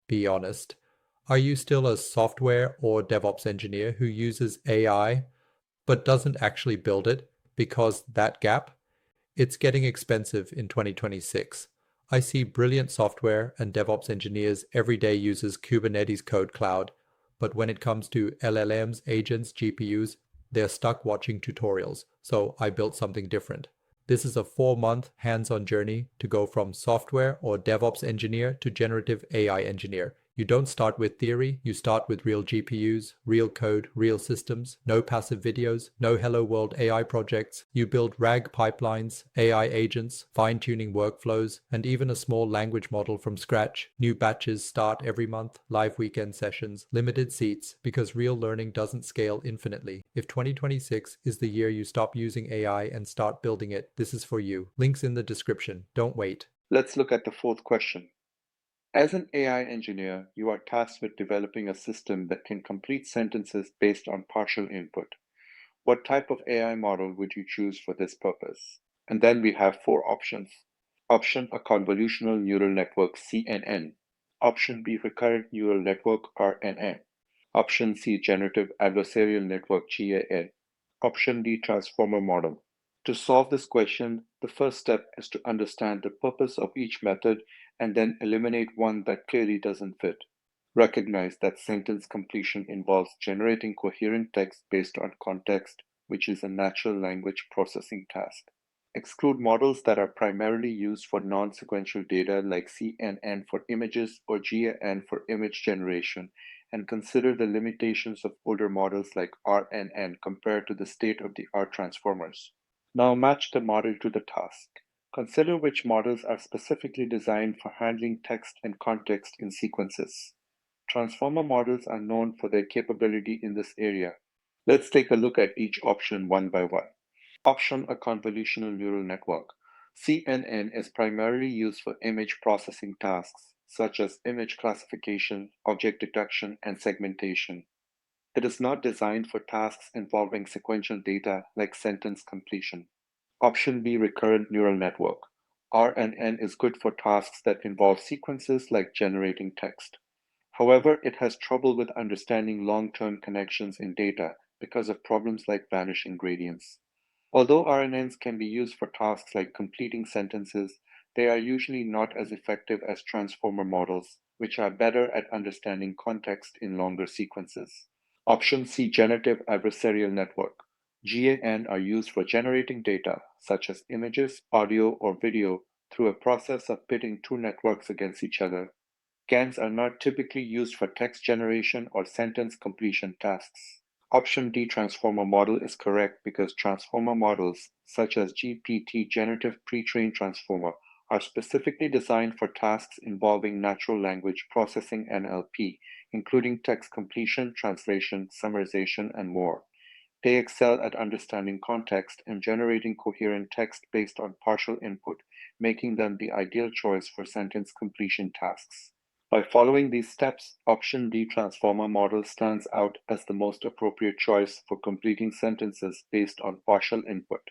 be honest. Are you still a software or DevOps engineer who uses AI but doesn't actually build it because that gap? It's getting expensive in 2026. I see brilliant software and DevOps engineers every day uses Kubernetes Code Cloud, but when it comes to LLMs, agents, GPUs, they're stuck watching tutorials. So I built something different. This is a 4-month hands-on journey to go from software or DevOps engineer to generative AI engineer. You don't start with theory, you start with real GPUs, real code, real systems, no passive videos, no Hello World AI projects. You build RAG pipelines, AI agents, fine-tuning workflows, and even a small language model from scratch. New batches start every month, live weekend sessions, limited seats, because real learning doesn't scale infinitely. If 2026 is the year you stop using AI and start building it, this is for you. Links in the description. Don't wait. Let's look at the fourth question. As an AI engineer, you are tasked with developing a system that can complete sentences based on partial input. What type of AI model would you choose for this purpose? And then we have four options. Option A, convolutional neural network, CNN. Option B, recurrent neural network, RNN. Option C, generative adversarial network, GAN. Option D, transformer model. To solve this question, the first step is to understand the purpose of each method and then eliminate one that clearly doesn't fit. Recognize that sentence completion involves generating coherent text based on context, which is a natural language processing task. Exclude models that are primarily used for non-sequential data like CNN for images or GAN for image generation, and consider the limitations of older models like RNN compared to the state-of-the-art transformers. Now match the model to the task. Consider which models are specifically designed for handling text and context in sequences. Transformer models are known for their capability in this area. Let's take a look at each option one by one. Option A, convolutional neural network. CNN is primarily used for image processing tasks such as image classification, object detection, and segmentation. It is not designed for tasks involving sequential data like sentence completion. Option B, recurrent neural network. RNN is good for tasks that involve sequences like generating text. However, it has trouble with understanding long-term connections in data because of problems like vanishing gradients. Although RNNs can be used for tasks like completing sentences, they are usually not as effective as transformer models, which are better at understanding context in longer sequences. Option C, generative adversarial network. GAN are used for generating data, such as images, audio, or video, through a process of pitting two networks against each other. GANs are not typically used for text generation or sentence completion tasks. Option D, transformer model, is correct because transformer models, such as GPT, generative pre-trained transformer, are specifically designed for tasks involving natural language processing (NLP), including text completion, translation, summarization, and more. They excel at understanding context and generating coherent text based on partial input, making them the ideal choice for sentence completion tasks. By following these steps, option D, transformer model, stands out as the most appropriate choice for completing sentences based on partial input.